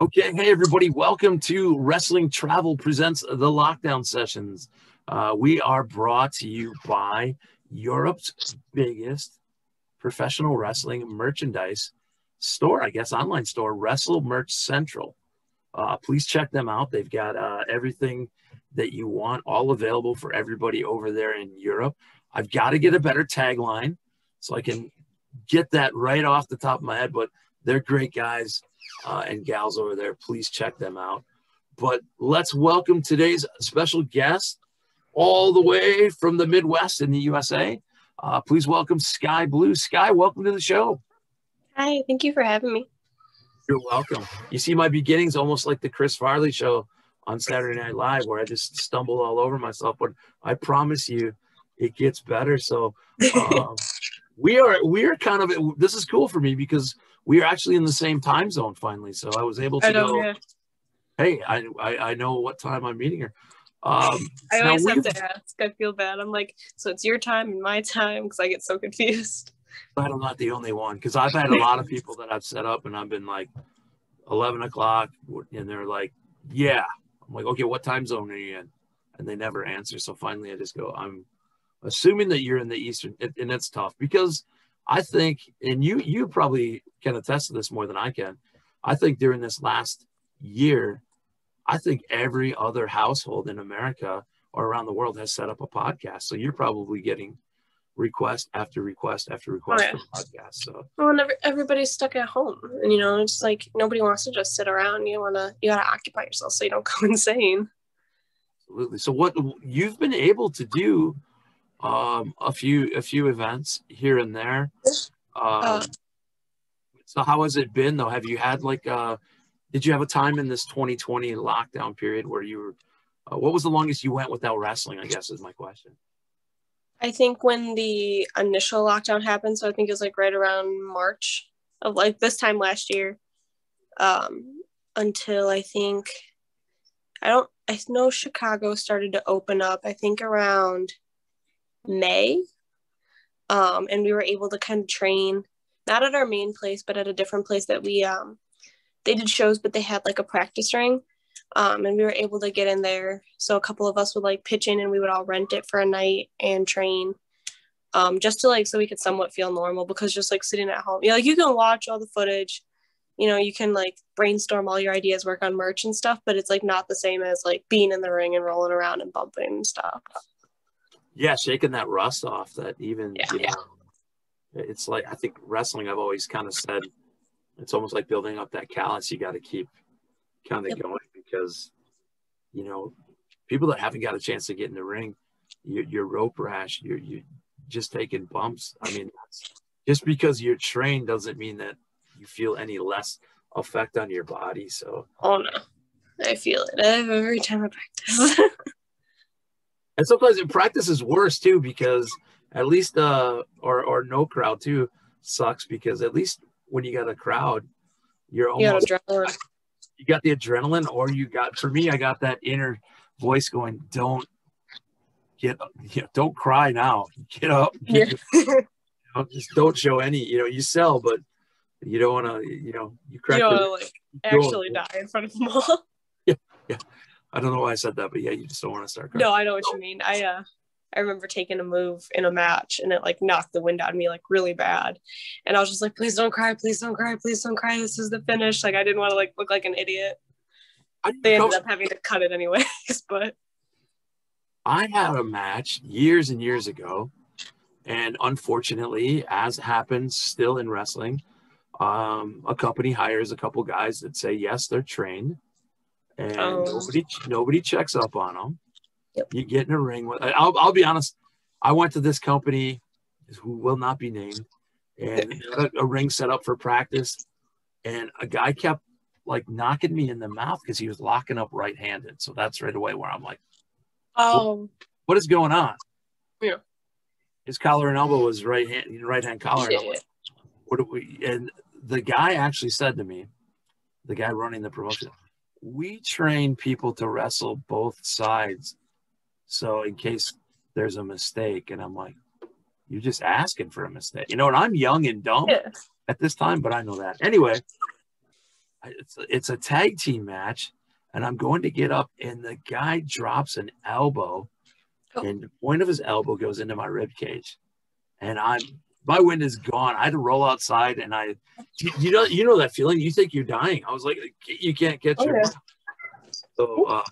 Okay, hey everybody, welcome to Wrestling Travel Presents the Lockdown Sessions. We are brought to you by Europe's biggest professional wrestling merchandise store, I guess online store, Wrestle Merch Central. Please check them out. They've got everything that you want, all available for everybody over there in Europe. I've got to get a better tagline so I can get that right off the top of my head, but they're great guys. And gals over there, please check them out. But let's welcome today's special guest all the way from the Midwest in the USA. Please welcome Skye Blue. Skye, welcome to the show. Hi, thank you for having me. You're welcome. You see my beginnings almost like the Chris Farley show on Saturday Night Live where I just stumble all over myself, but I promise you it gets better. So we are kind of, this is cool for me because we are actually in the same time zone finally. So I was able to go, hey, I know what time I'm meeting her. I always have to ask. I feel bad. I'm like, so it's your time and my time because I get so confused. But I'm not the only one because I've had a lot of people that I've set up and I've been like 11 o'clock and they're like, yeah. I'm like, okay, what time zone are you in? And they never answer. So finally I just go, I'm assuming that you're in the Eastern, and it's tough because I think, and you probably can attest to this more than I can. I think during this last year, I think every other household in America or around the world has set up a podcast. So you're probably getting request after request after request for podcasts. So everybody's stuck at home, and it's like nobody wants to just sit around. You gotta occupy yourself so you don't go insane. Absolutely. So what you've been able to do. A few events here and there. So how has it been though? Have you had did you have a time in this 2020 lockdown period where you were, what was the longest you went without wrestling, I guess is my question. I think when the initial lockdown happened, so I think it was right around March of this time last year, until I know Chicago started to open up, I think around May, and we were able to kind of train not at our main place but at a different place that we they did shows, but they had a practice ring, and we were able to get in there. So a couple of us would pitch in and we would all rent it for a night and train, just to so we could somewhat feel normal, because just sitting at home, you can watch all the footage, you can brainstorm all your ideas, work on merch and stuff, but it's not the same as being in the ring and rolling around and bumping and stuff. Yeah, shaking that rust off that even, it's I think wrestling, I've always kind of said, it's almost like building up that callus. You got to keep kind of going because, people that haven't got a chance to get in the ring, you're rope rash, you're just taking bumps. I mean, just because you're trained doesn't mean that you feel any less effect on your body. So. Oh, no. I feel it every time I practice. And sometimes in practice is worse too, because at least or no crowd too sucks, because at least when you got a crowd, you're almost you got the adrenaline, or for me, I got that inner voice going, don't cry now. Get up. Just don't show any, you sell, but you don't want to, you crack. You don't want to actually die in front of them all. Yeah. I don't know why I said that, but yeah, you just don't want to start crying. No, I know what you mean. I remember taking a move in a match and it knocked the wind out of me really bad. And I was just please don't cry, please don't cry, please don't cry. This is the finish. I didn't want to look like an idiot. They ended up having to cut it anyways, but. I had a match years and years ago, and unfortunately, as happens still in wrestling, a company hires a couple guys that say, yes, they're trained. And nobody checks up on them. Yep. You get in a ring with. I'll be honest. I went to this company, who will not be named, and a ring set up for practice, and a guy kept knocking me in the mouth because he was locking up right-handed. So that's right away where I'm like, what is going on? Yeah. His collar and elbow was right hand collar. And I'm like, what do we? And the guy actually said to me, the guy running the promotion, we train people to wrestle both sides. So in case there's a mistake, and I'm like, you're just asking for a mistake. And I'm young and dumb at this time, but I know that. Anyway, it's a tag team match, and I'm going to get up, and the guy drops an elbow, and the point of his elbow goes into my rib cage, and my wind is gone. I had to roll outside, and you know that feeling. You think you're dying. I was like, you can't catch your breath. So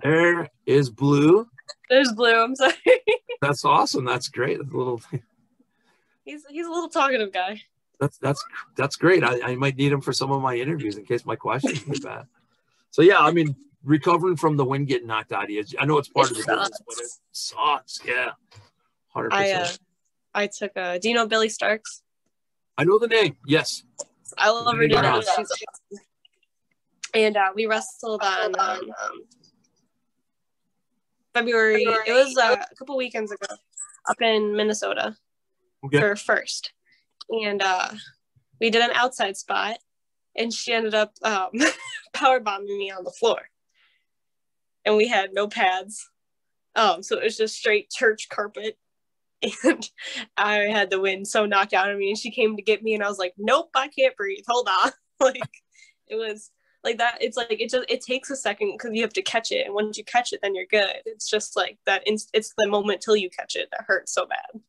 there is Blue. There's Blue. I'm sorry. That's awesome. That's great. That's a little. He's a little talkative guy. That's great. I might need him for some of my interviews in case my questions get bad. So yeah, I mean, recovering from the wind getting knocked out of you. I know it's part of the business, but it sucks. Yeah, 100%. I took do you know Billy Starks? I know the name. Yes. I love her dearly. And we wrestled on February. It was a couple weekends ago up in Minnesota for first. And we did an outside spot, and she ended up power bombing me on the floor. And we had no pads. So it was just straight church carpet. And I had the wind so knocked out of me, and she came to get me, and I was like, nope, I can't breathe. Hold on. Like, it was like that. It's like, it takes a second because you have to catch it. And once you catch it, then you're good. It's just like that. It's the moment till you catch it that hurts so bad.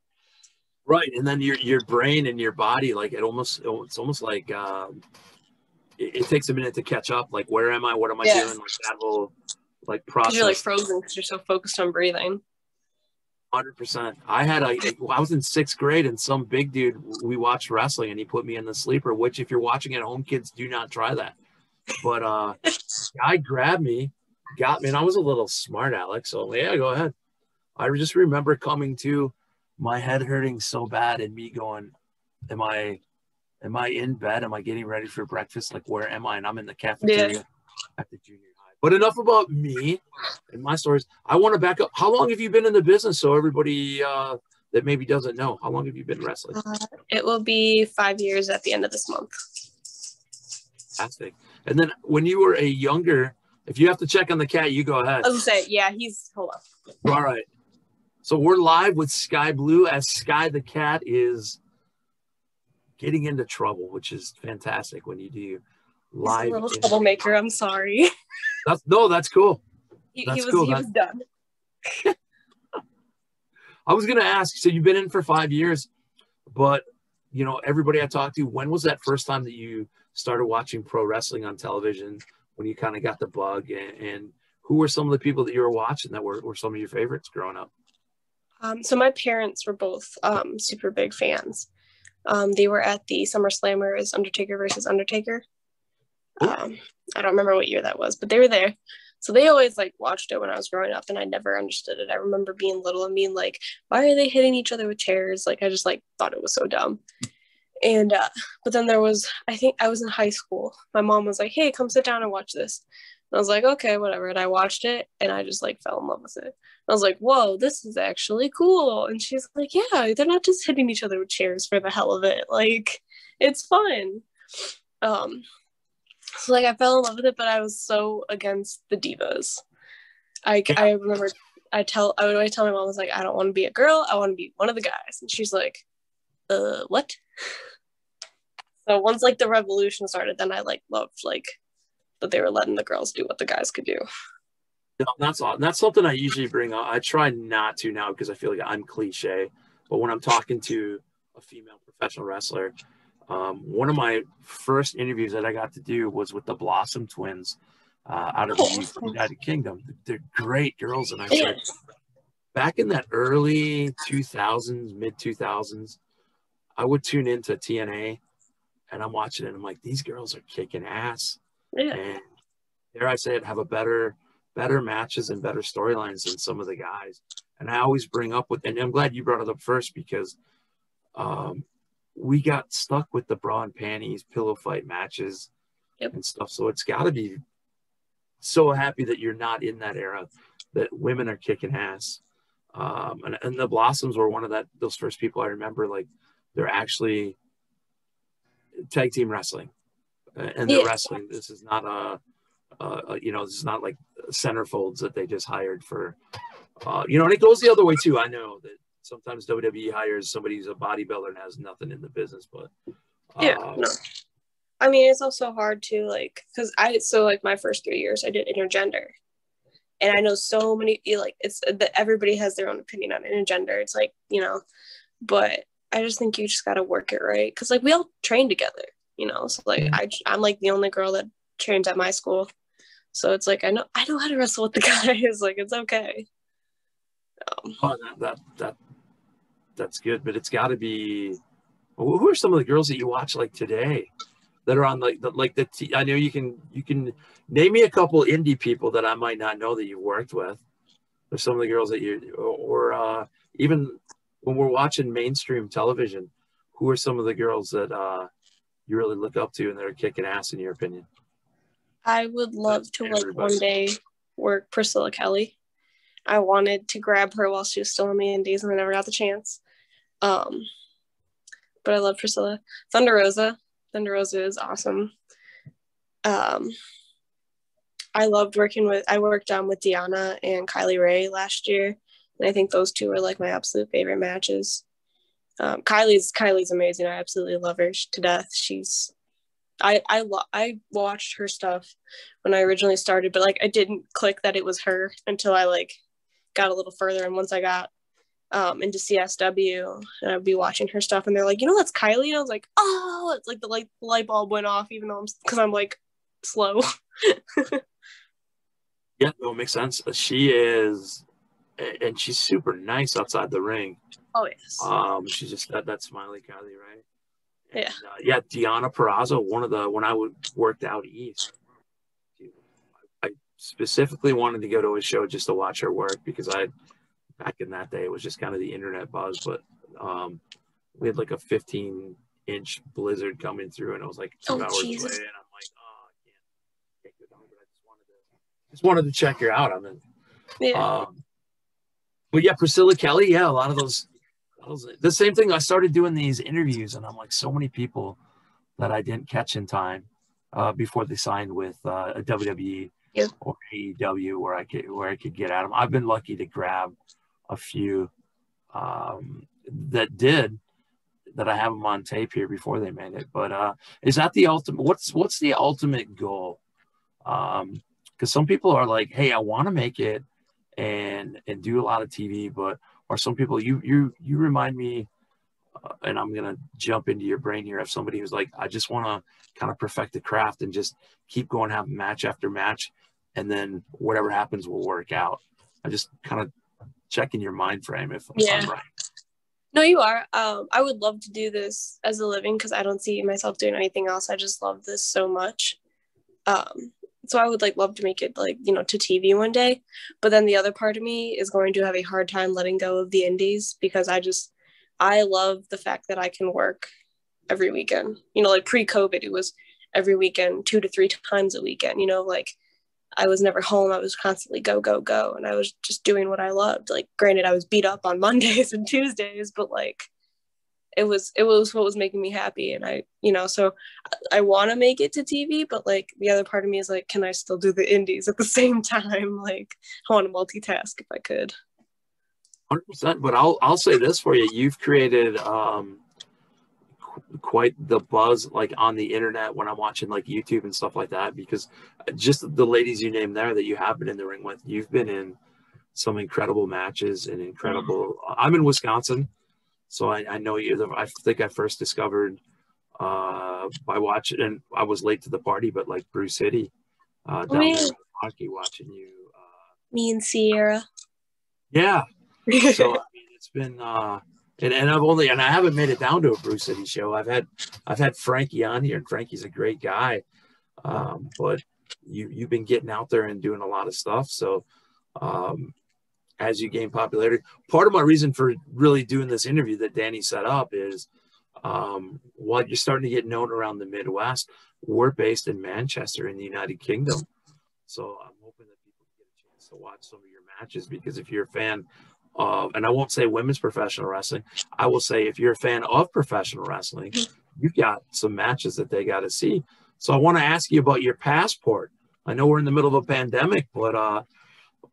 Right. And then your brain and your body, like it's almost like it takes a minute to catch up. Like, where am I? What am I doing? Like that whole like process. You're like frozen because you're so focused on breathing. 100%. I was in 6th grade, and some big dude, we watched wrestling, and he put me in the sleeper, which if you're watching at home, kids, do not try that. But guy grabbed me, got me, and I was a little smart aleck, so yeah, go ahead. I just remember coming to, my head hurting so bad, and me going, am I in bed? Am I getting ready for breakfast? Like, where am I? And I'm in the cafeteria at the junior high. But enough about me and my stories. I want to back up. How long have you been in the business? So everybody that maybe doesn't know, how long have you been wrestling? It will be 5 years at the end of this month. Fantastic. And then when you were a younger, if you have to check on the cat, you go ahead. I was going to say, yeah, hold on. All right. So we're live with Skye Blue as Skye the cat is getting into trouble, which is fantastic when you do live. He's a little troublemaker. I'm sorry. That's cool. He was done. I was going to ask, so you've been in for 5 years, but you know, everybody I talked to, when was that first time that you started watching pro wrestling on television, when you kind of got the bug, and who were some of the people that you were watching that were some of your favorites growing up? So my parents were both super big fans. They were at the SummerSlammers, Undertaker versus Undertaker. I don't remember what year that was, but they were there. So they always like watched it when I was growing up, and I never understood it. I remember being little and being like, why are they hitting each other with chairs? Like, I just like thought it was so dumb. And but then I think I was in high school. My mom was like, hey, come sit down and watch this. And I was like, okay, whatever. And I watched it, and I just like fell in love with it. I was like, whoa, this is actually cool. And she's like, yeah, they're not just hitting each other with chairs for the hell of it. Like, it's fun. So like I fell in love with it, but I was so against the divas. I remember I would always tell my mom, I was like, I don't want to be a girl, I want to be one of the guys. And she's like, what? So once like the revolution started, then I like loved like that they were letting the girls do what the guys could do. No, that's something I usually bring up. I try not to now because I feel like I'm cliche, but when I'm talking to a female professional wrestler, one of my first interviews that I got to do was with the Blossom twins out of the United Kingdom. They're great girls. And I said, back in that early 2000s, mid 2000s, I would tune into TNA, and I'm watching it, and I'm like, these girls are kicking ass. Yeah. And dare I say it, have a better matches and better storylines than some of the guys. And I always bring up and I'm glad you brought it up first, because we got stuck with the bra and panties, pillow fight matches and stuff. So it's got to be so happy that you're not in that era, that women are kicking ass. And the Blossoms were one of those first people I remember, like, they're actually tag team wrestling, and they're wrestling. This is not this is not like centerfolds that they just hired for, and it goes the other way too. I know that sometimes WWE hires somebody who's a bodybuilder and has nothing in the business, but no. I mean, it's also hard to like, because my first 3 years I did intergender, and I know so many, like, it's that everybody has their own opinion on intergender. It's like, but I just think you just got to work it right, because like we all train together, so like I'm like the only girl that trains at my school, so it's like I know how to wrestle with the guys. Like, it's okay. Oh, that's good, but it's got to be. Who are some of the girls that you watch like today that are on I know you can name me a couple indie people that I might not know that you've worked with. There's some of the girls that or even when we're watching mainstream television, who are some of the girls that you really look up to and that are kicking ass in your opinion? I would love to like one day work Priscilla Kelly. I wanted to grab her while she was still in the Indies, and I never got the chance. But I love Priscilla. Thunder Rosa is awesome. I worked with Deanna and Kylie Ray last year, and I think those two are like my absolute favorite matches. Kylie's amazing. I absolutely love her to death. I watched her stuff when I originally started, but like I didn't click that it was her until I like got a little further, and once I got into CSW, and I'd be watching her stuff, and they're like, that's Kylie, and I was like, oh, it's like the light bulb went off, even though I'm like slow. Yeah, no, it makes sense. She is, and she's super nice outside the ring. Oh yes. She's just that smiley Kylie, right? And, yeah. Deanna Perrazzo, when I worked out east, I specifically wanted to go to a show just to watch her work, because back in that day, it was just kind of the internet buzz, but we had like a 15-inch blizzard coming through, and it was like 2 hours away, and I'm like, oh, I can't go down, but I just wanted to check her out. I mean, but yeah, Priscilla Kelly, yeah, a lot of those, the same thing. I started doing these interviews, and I'm like, so many people that I didn't catch in time before they signed with a WWE or AEW, where I could get at them. I've been lucky to grab a few that I have them on tape here before they made it. But is that the ultimate? What's the ultimate goal? Because some people are like, hey, I want to make it and do a lot of TV, or some people, you remind me, and I'm gonna jump into your brain here, of somebody who's like, I just want to kind of perfect the craft and just keep going, have match after match, and then whatever happens will work out. I just kind of checking your mind frame if I'm right. No, you are. I would love to do this as a living, because I don't see myself doing anything else. I just love this so much. So I would love to make it to TV one day. But then the other part of me is going to have a hard time letting go of the indies, because I love the fact that I can work every weekend. Pre-COVID, it was every weekend, 2 to 3 times a weekend. I was never home. I was constantly go, go, go. And I was just doing what I loved. Granted, I was beat up on Mondays and Tuesdays, but it was what was making me happy. And so I want to make it to TV, but the other part of me is can I still do the indies at the same time? I want to multitask if I could. 100%. But I'll say this for you. You've created quite the buzz on the internet when I'm watching YouTube and stuff like that, because just the ladies you named there that you have been in the ring with, you've been in some incredible matches and incredible. I'm in Wisconsin, so I know you. I think I first discovered by watching, and I was late to the party, but Brew City down there in Milwaukee, watching you. Me and Sierra. Yeah. So I mean, it's been and I haven't made it down to a Brew City show. I've had Frankie on here, and Frankie's a great guy. But you've been getting out there and doing a lot of stuff. So as you gain popularity, part of my reason for really doing this interview that Danny set up is while you're starting to get known around the Midwest, we're based in Manchester in the United Kingdom. So I'm hoping that people get a chance to watch some of your matches, because if you're a fan of, and I won't say women's professional wrestling, I will say if you're a fan of professional wrestling, you've got some matches that they got to see. So I want to ask you about your passport. I know we're in the middle of a pandemic, but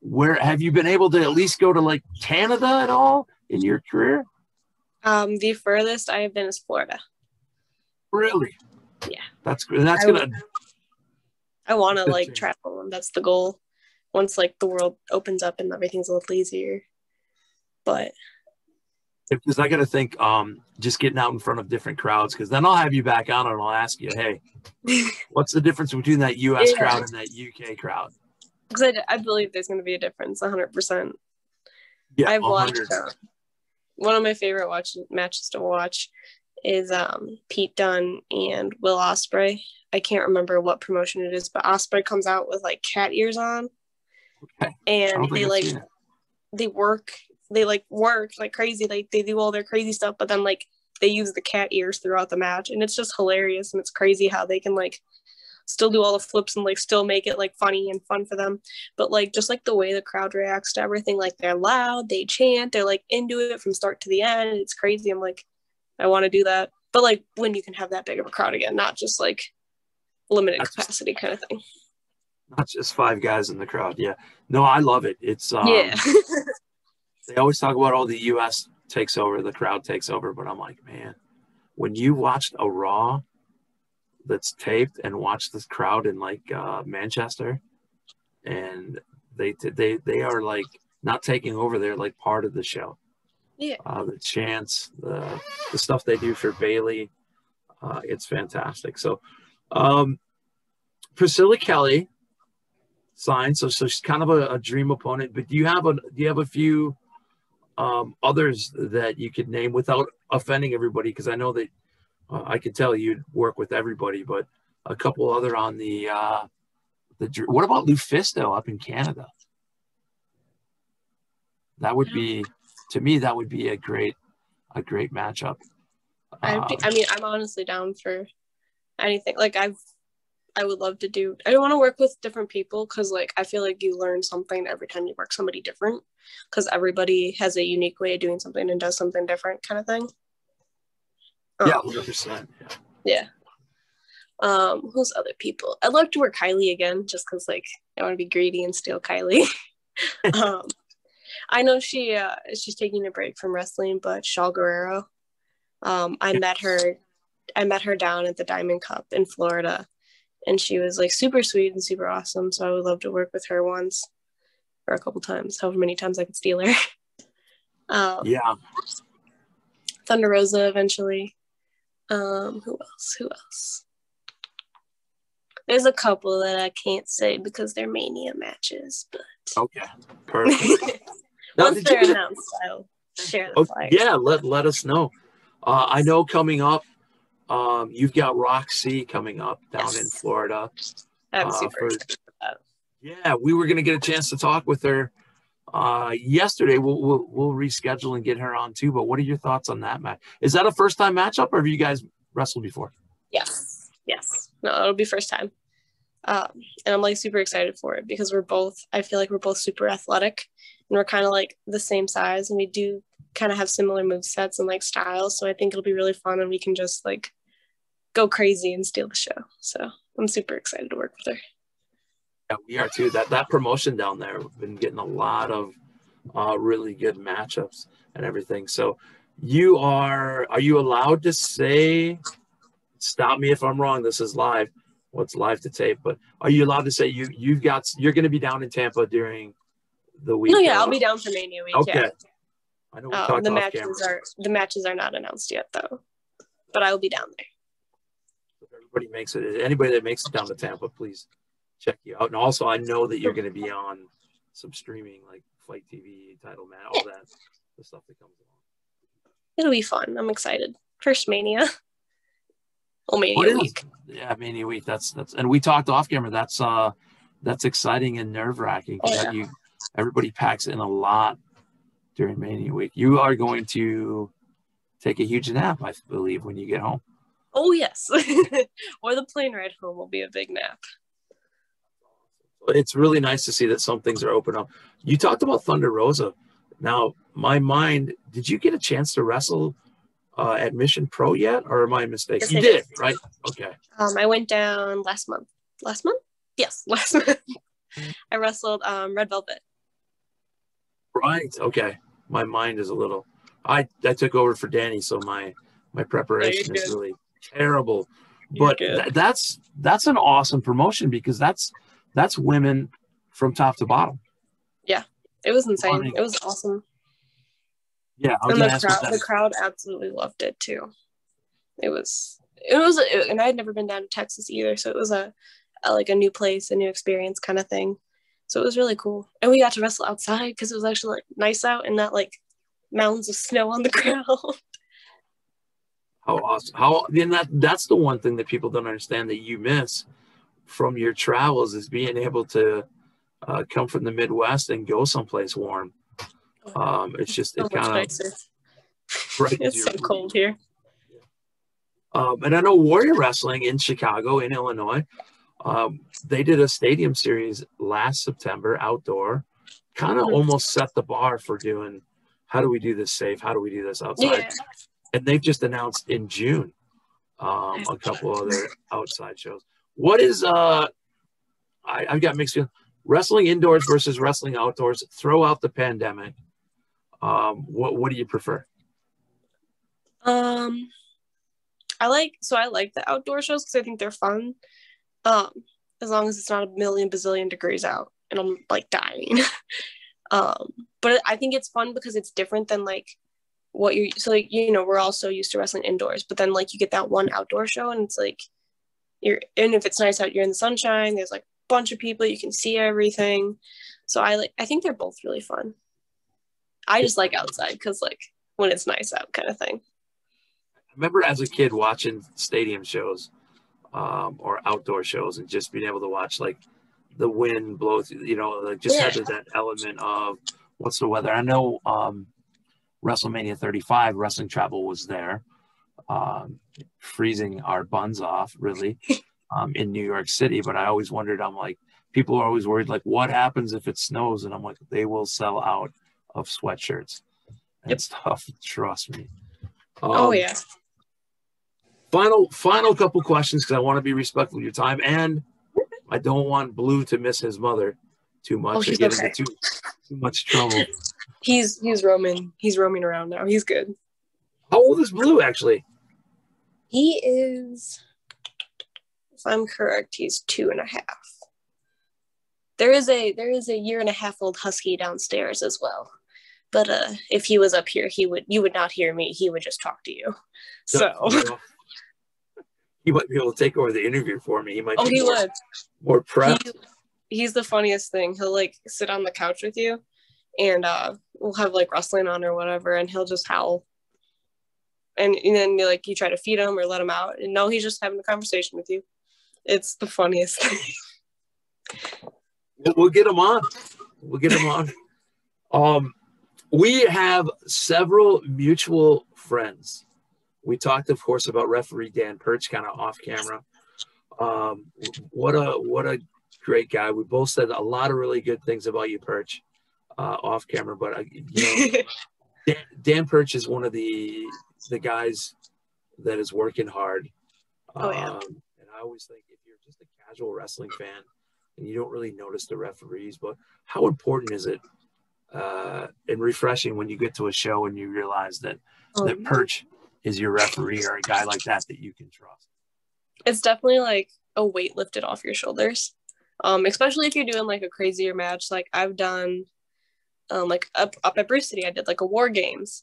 where have you been able to at least go to Canada at all in your career? The furthest I have been is Florida. Really? Yeah. That's gonna. I want to like travel, and that's the goal. Once like the world opens up and everything's a little easier, but because I got to think, just getting out in front of different crowds, because then I'll have you back on and I'll ask you, hey, what's the difference between that U.S. crowd and that UK crowd? Because I believe there's going to be a difference, 100%. Yeah, I've watched one of my favorite matches to watch is Pete Dunne and Will Ospreay. I can't remember what promotion it is, but Ospreay comes out with like cat ears on, and they work like crazy, like they do all their crazy stuff, but then like they use the cat ears throughout the match, and it's just hilarious, and it's crazy how they can like still do all the flips and like still make it like funny and fun for them, but like just like the way the crowd reacts to everything, like they're loud, they chant, they're like into it from start to the end. It's crazy. I'm like, I want to do that, but like when you can have that big of a crowd again, not just like limited capacity kind of thing. Not just 5 guys in the crowd. Yeah, no, I love it. It's yeah. They always talk about, oh, the U.S. takes over, the crowd takes over, but I'm like, man, when you watched a Raw that's taped and watch this crowd in like Manchester, and they are like not taking over, they're like part of the show. Yeah. The chants, the stuff they do for Bailey, it's fantastic. So Priscilla Kelly signed, so she's kind of a dream opponent, but do you have a few others that you could name without offending everybody? Because I know that I could tell you'd work with everybody, but a couple other on the what about Lufisto up in Canada? That would be, to me, that would be a great matchup. I mean, I'm honestly down for anything. Like I would love to do. I want to work with different people because like I feel like you learn something every time you work somebody different, because everybody has a unique way of doing something and does something different kind of thing. Yeah, 100%. Yeah. Who's other people? I'd love to work Kylie again, just because like I want to be greedy and steal Kylie. I know she's taking a break from wrestling, but Shaw Guerrero, I met her down at the Diamond Cup in Florida, and she was like super sweet and super awesome. So I would love to work with her once or a couple times, however many times I could steal her. Yeah. Thunder Rosa eventually. Who else? There's a couple that I can't say because they're Mania matches, but okay, perfect. Once they're announced, I'll share the flyer. Yeah, let us know. I know coming up, you've got Rok-C coming up down in Florida. I'm super excited for that. Yeah, we were going to get a chance to talk with her yesterday. We'll reschedule and get her on too. But what are your thoughts on that match? Is that a first time matchup, or have you guys wrestled before? Yes. No, it'll be first time. And I'm like super excited for it because I feel like we're both super athletic, and we're kind of like the same size, and we do kind of have similar move sets and like styles. So I think it'll be really fun, and we can just like go crazy and steal the show. So I'm super excited to work with her. Yeah, we are too. That promotion down there, we've been getting a lot of really good matchups and everything. So are you allowed to say, stop me if I'm wrong, this is live. What's live to tape, but are you allowed to say you're going to be down in Tampa during the week? No, yeah, I'll be down for Mania week. Okay. Yeah. I know we talked off camera. The matches are not announced yet though, but I will be down there. Anybody that makes it down to Tampa, please check you out. And also, I know that you're going to be on some streaming like Fight TV, Title Man, all that, the stuff that comes along. It'll be fun. I'm excited. First Mania. Oh, Mania week. Yeah, Mania week. That's and we talked off camera. That's exciting and nerve wracking. Everybody packs in a lot during Mania week. You are going to take a huge nap, I believe, when you get home. Oh yes, or the plane ride home will be a big nap. It's really nice to see that some things are open up. You talked about Thunder Rosa. Now, my mind, did you get a chance to wrestle at Mission Pro yet, or am I mistaken? Yes, you did, right? Okay. I went down last month. Last month? Yes, last month. I wrestled Red Velvet. Right. Okay. My mind is a little. I took over for Danny, so my preparation is really terrible But that's an awesome promotion because that's women from top to bottom. Yeah, it was insane. It was awesome. Yeah, and the crowd absolutely loved it too. It was, and I had never been down to Texas either, so it was a new place, a new experience kind of thing. So it was really cool, and we got to wrestle outside because it was actually like nice out and not like mountains of snow on the ground. How awesome! That's the one thing that people don't understand that you miss from your travels is being able to come from the Midwest and go someplace warm. It's just so much nicer. Right, it's so cold here. And I know Warrior Wrestling in Chicago, in Illinois, they did a stadium series last September, outdoor, kind of almost set the bar for doing, how do we do this safe? How do we do this outside? Yeah. And they've just announced in June a couple other outside shows. What is, I've got mixed feelings. Wrestling indoors versus wrestling outdoors, throw out the pandemic. What do you prefer? I like the outdoor shows because I think they're fun. As long as it's not a million bazillion degrees out and I'm like dying. But I think it's fun because it's different than like what you're, so like, you know, we're all so used to wrestling indoors, but then like you get that one outdoor show and it's like and if it's nice out, you're in the sunshine, there's like a bunch of people, you can see everything. So I think they're both really fun. I just like outside because like when it's nice out kind of thing. I remember as a kid watching stadium shows or outdoor shows and just being able to watch like the wind blow through, you know, like just had that element of what's the weather. I know WrestleMania 35, Wrestling Travel was there, freezing our buns off really in New York City. But I always wondered, I'm like, people are always worried, like, what happens if it snows? And I'm like, they will sell out of sweatshirts and stuff. Trust me. Oh yeah. Final couple questions because I want to be respectful of your time, and I don't want Blue to miss his mother too much or get into too much trouble. He's roaming around now. He's good. How old is Blue actually? He is, if I'm correct, he's 2.5. There is a 1.5-year-old husky downstairs as well. But if he was up here, you would not hear me. He would just talk to you. So he might be able to take over the interview for me. He might. He would. More prepped. He's the funniest thing. He'll like sit on the couch with you, and we'll have like wrestling on or whatever, and he'll just howl. And then you try to feed him or let him out, and no, he's just having a conversation with you. It's the funniest thing. We'll get him on. We have several mutual friends. We talked, of course, about referee Dan Perch, kind of off camera. What a great guy. We both said a lot of really good things about you, Perch, off camera. But Dan Perch is one of the guys that is working hard. And I always think if you're just a casual wrestling fan and you don't really notice the referees, but how important is it and refreshing when you get to a show and you realize that Perch is your referee or a guy like that you can trust. It's definitely like a weight lifted off your shoulders, especially if you're doing like a crazier match. Like I've done like up at Bruce City, I did like a War Games,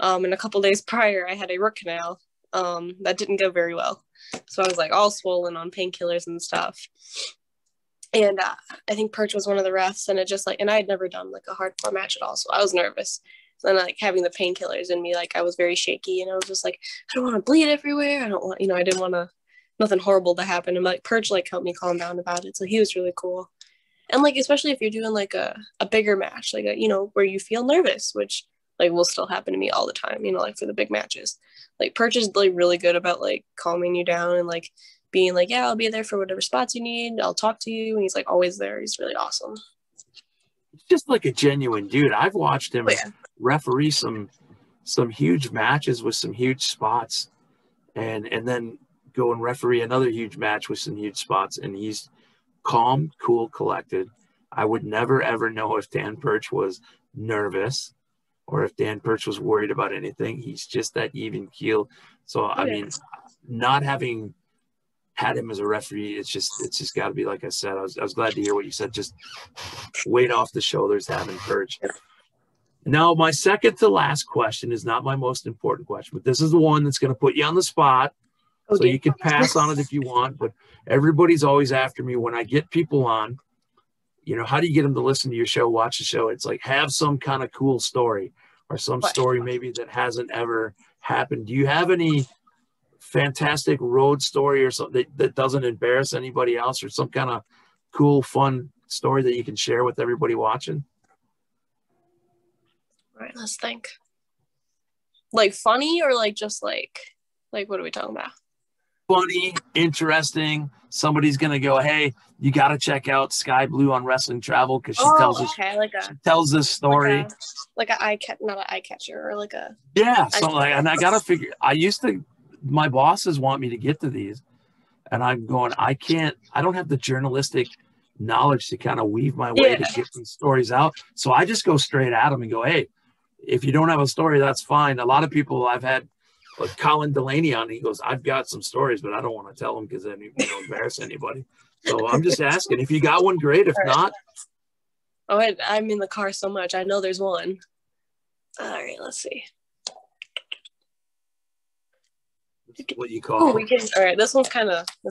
and a couple days prior I had a root canal that didn't go very well, so I was like all swollen on painkillers and stuff. And I think Perch was one of the refs, and it just like, and I had never done like a hardcore match at all, so I was nervous. And like having the painkillers in me, like I was very shaky, and I was just like, I don't want to bleed everywhere. I don't want, I didn't want nothing horrible to happen. And like Perch like helped me calm down about it, so he was really cool. And like especially if you're doing like a bigger match, like where you feel nervous, which like will still happen to me all the time, like for the big matches. Like Perch is like really good about like calming you down and like being like, yeah, I'll be there for whatever spots you need. I'll talk to you. And he's like always there. He's really awesome. He's just like a genuine dude. I've watched him referee some huge matches with some huge spots and then go and referee another huge match with some huge spots. And he's calm, cool, collected. I would never, ever know if Dan Perch was nervous or if Dan Perch was worried about anything. He's just that even keel. So, I mean, not having had him as a referee. It's just got to be, like I said. I was glad to hear what you said. Just weight off the shoulders having Perch. Now, my second to last question is not my most important question, but this is the one that's going to put you on the spot. Okay. So you can pass on it if you want, but everybody's always after me when I get people on, you know, how do you get them to listen to your show, watch the show? It's like, have some kind of cool story or some story maybe that hasn't ever happened. Do you have any fantastic road story or something that doesn't embarrass anybody else, or some kind of cool, fun story that you can share with everybody watching? All right, let's think. Like funny or like just like what are we talking about? Funny, interesting. Somebody's gonna go, hey, you got to check out Skye Blue on Wrestling Travel because she tells this story, like an eye catcher, not an eye catcher, or like a something like. And I gotta figure. My bosses want me to get to these, and I'm going. I don't have the journalistic knowledge to kind of weave my way to get these stories out. So I just go straight at them and go, hey, if you don't have a story, that's fine. A lot of people I've had. Like Colin Delaney on, he goes, I've got some stories, but I don't want to tell them because then you don't embarrass anybody. So I'm just asking. If you got one, great. If not. Oh, I'm in the car so much. I know there's one. All right, let's see. What you call all right, this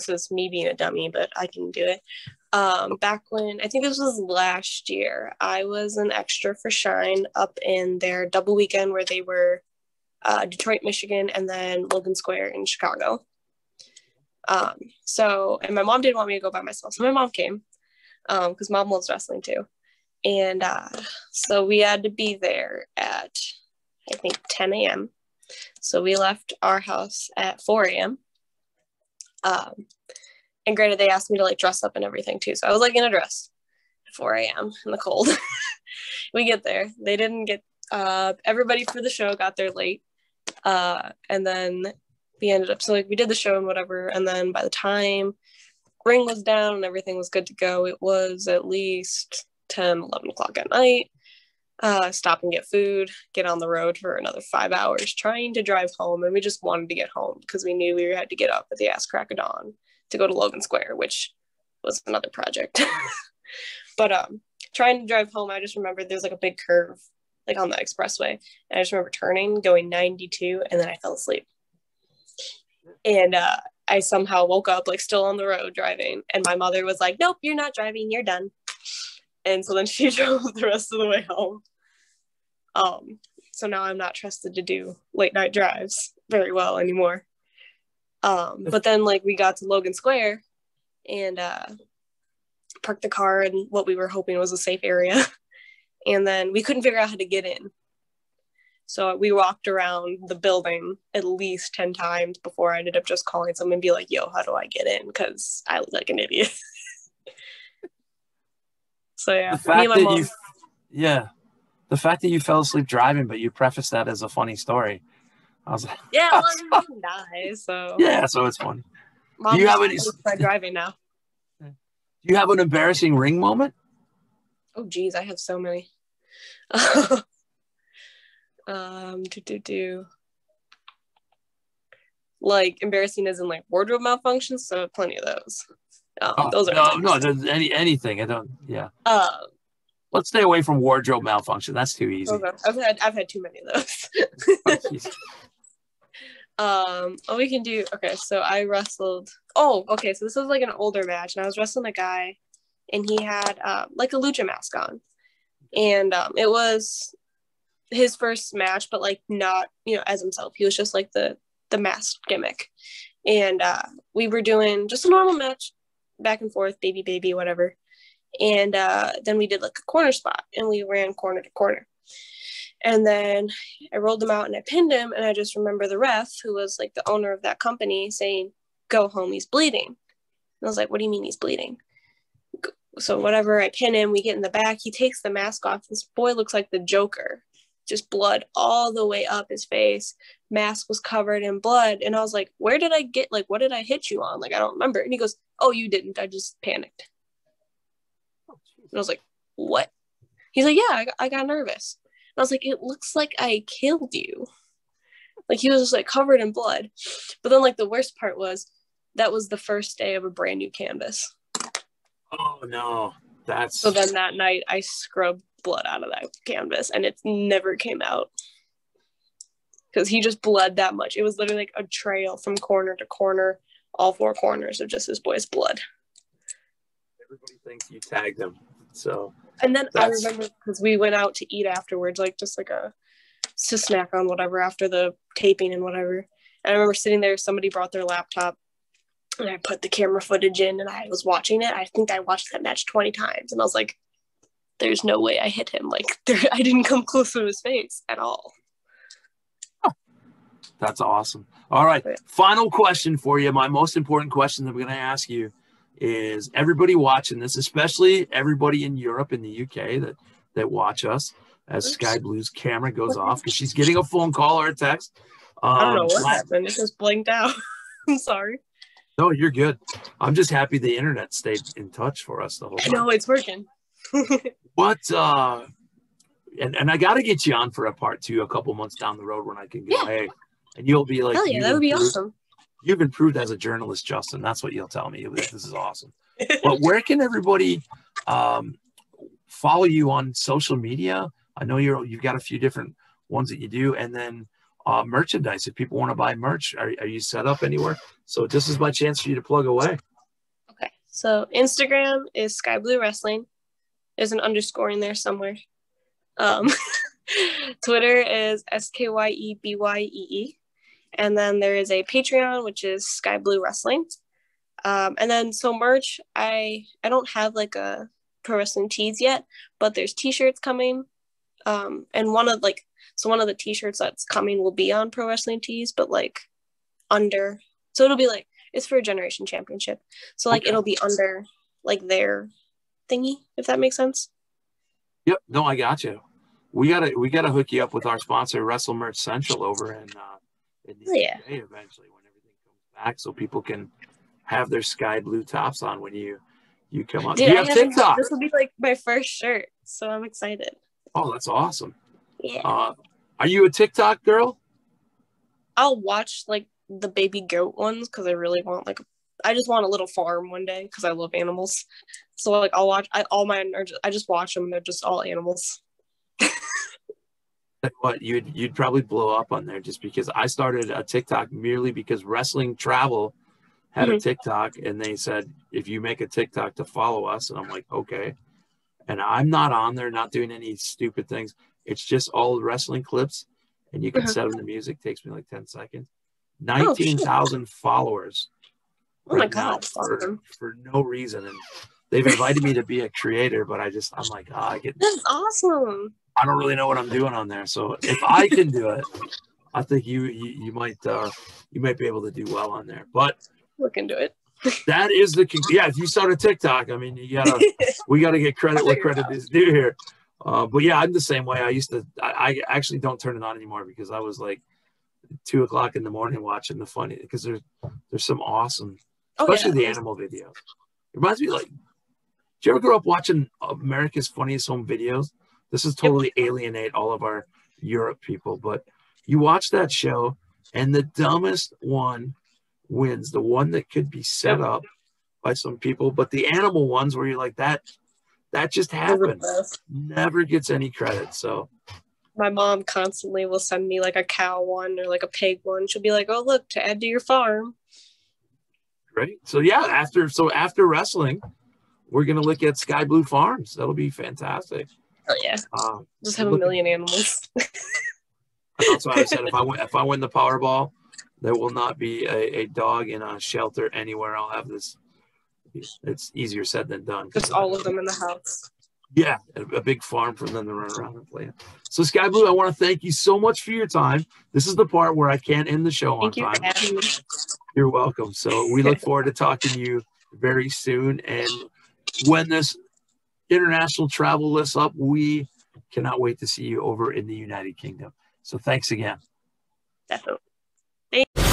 is me being a dummy, but I can do it. Back when, I think this was last year, I was an extra for Shine up in their double weekend where they were Detroit, Michigan, and then Logan Square in Chicago. And my mom didn't want me to go by myself, so my mom came because mom loves wrestling too. And so we had to be there at, I think, 10 a.m. So we left our house at 4 a.m. And granted, they asked me to like dress up and everything too. So I was like in a dress at 4 a.m. in the cold. We get there. They didn't get, everybody for the show got there late. And then we ended up, so like we did the show and whatever. And then by the time ring was down and everything was good to go, it was at least 10, 11 o'clock at night. Stop and get food, get on the road for another 5 hours trying to drive home. And we just wanted to get home because we knew we had to get up at the ass crack of dawn to go to Logan Square, which was another project. But trying to drive home, I just remember there's like a big curve like on the expressway, and I just remember turning, going 92, and then I fell asleep. And I somehow woke up like still on the road driving, and my mother was like, nope, you're not driving, you're done. And so then she drove the rest of the way home. So now I'm not trusted to do late night drives very well anymore. But then like we got to Logan Square and parked the car in what we were hoping was a safe area. And then we couldn't figure out how to get in. So we walked around the building at least 10 times before I ended up just calling someone and be like, yo, how do I get in? Because I look like an idiot. So yeah. The fact that you fell asleep driving, but you prefaced that as a funny story. I was like, yeah, well, I didn't die, so. Yeah, so it's funny. Mom, do you have any driving now? Do you have an embarrassing ring moment? Oh geez, I have so many. Like embarrassing as in like wardrobe malfunctions, so plenty of those. Those are anything. I don't. Yeah. Let's stay away from wardrobe malfunction. That's too easy. Okay. I've had too many of those. We can do. Okay, so I wrestled. Oh, okay. So this was like an older match, and I was wrestling a guy, and he had like a lucha mask on, and it was his first match, but like not as himself. He was just like the mask gimmick, and we were doing just a normal match, back and forth, baby, whatever. And then we did like a corner spot, and we ran corner to corner. And then I rolled him out and I pinned him. And I just remember the ref, who was like the owner of that company, saying, go home, he's bleeding. And I was like, what do you mean he's bleeding? So whatever, I pin him, we get in the back. He takes the mask off. This boy looks like the Joker. Just blood all the way up his face. Mask was covered in blood. And I was like, where did I get, like, what did I hit you on? Like, I don't remember. And he goes, oh, you didn't. I just panicked. And I was like, what? He's like, yeah, I got nervous. And I was like, it looks like I killed you. Like, he was just like covered in blood. But then like the worst part was that was the first day of a brand new canvas. Oh no, so then that night I scrubbed blood out of that canvas and it never came out because he just bled that much. It was literally like a trail from corner to corner, all four corners of just this boy's blood. Everybody thinks you tagged him. So and then I remember because we went out to eat afterwards, like just like to snack on whatever after the taping and whatever. And I remember sitting there, somebody brought their laptop and I put the camera footage in and I was watching it. I think I watched that match 20 times and I was like, there's no way I hit him. Like I didn't come close to his face at all. Oh, that's awesome. All right. Final question for you. My most important question that I'm going to ask you is everybody watching this, especially everybody in Europe and the UK that watch us as Skye Blue's camera goes off because she's getting a phone call or a text. I don't know what happened. It just blinked out. I'm sorry. No, you're good. I'm just happy the internet stayed in touch for us the whole time. No, it's working. What and I got to get you on for a part 2 a couple months down the road when I can go, hey, and you'll be like, hell yeah, that would be awesome. You've improved as a journalist, Justin. That's what you'll tell me. This is awesome. But where can everybody follow you on social media? I know you've got a few different ones that you do, and then merchandise. If people want to buy merch, are you set up anywhere? So this is my chance for you to plug away. Okay, so Instagram is Skye Blue Wrestling. There's an underscore in there somewhere. Twitter is SKYEBYEE. And then there is a Patreon, which is Skye Blue Wrestling. And then so merch, I don't have like a pro wrestling tees yet, but there's t-shirts coming. And one of the t-shirts that's coming will be on pro wrestling tees, but like under, so it'll be like, it's for a generation championship. So like, it'll be under like their thingy, if that makes sense. Yep. No, I got you. We gotta hook you up with our sponsor, Wrestle Merch Central, over in the UK eventually when everything comes back, so people can have their Skye Blue tops on when you come on. Dude, you have TikTok. This will be like my first shirt, so I'm excited. Oh, that's awesome. Yeah. Are you a TikTok girl? I'll watch like the baby goat ones because I really want I just want a little farm one day because I love animals. So like I'll watch all mine are I just watch them. They're just all animals. What you'd probably blow up on there just because I started a TikTok merely because Wrestling Travel had a TikTok and they said if you make a TikTok to follow us, and I'm like, okay. And I'm not on there, not doing any stupid things. It's just all wrestling clips, and you can set them to music. Takes me like 10 seconds. 19,000 followers. Oh my God, for no reason. And they've invited me to be a creator, but I'm like, that's awesome. I don't really know what I'm doing on there. So if I can do it, I think you might be able to do well on there. But look into it. That is if you start a TikTok, I mean, we gotta get credit where credit is due here. But yeah, I'm the same way. I actually don't turn it on anymore because I was like 2 o'clock in the morning watching the funny, because there's some awesome, especially the animal videos. It reminds me, like, did you ever grow up watching America's Funniest Home Videos? This is totally alienate all of our Europe people, but you watch that show and the dumbest one wins, the one that could be set up by some people, but the animal ones where you're like, that just happened, never gets any credit. So my mom constantly will send me like a cow one or like a pig one. She'll be like, oh, look, to add to your farm. Great. So yeah, after wrestling, we're gonna look at Skye Blue Farms. That'll be fantastic. Oh yeah. Just have a million animals. That's why I said if I win the Powerball, there will not be a dog in a shelter anywhere. I'll have this. It's easier said than done. Just all of them in the house. Yeah, a big farm for them to run around and play. So Skye Blue, I want to thank you so much for your time. This is the part where I can't end the show on time. Thank you for having me. You're welcome. So we look forward to talking to you very soon. And when this international travel lifts up, we cannot wait to see you over in the United Kingdom. So thanks again. Definitely. Thanks.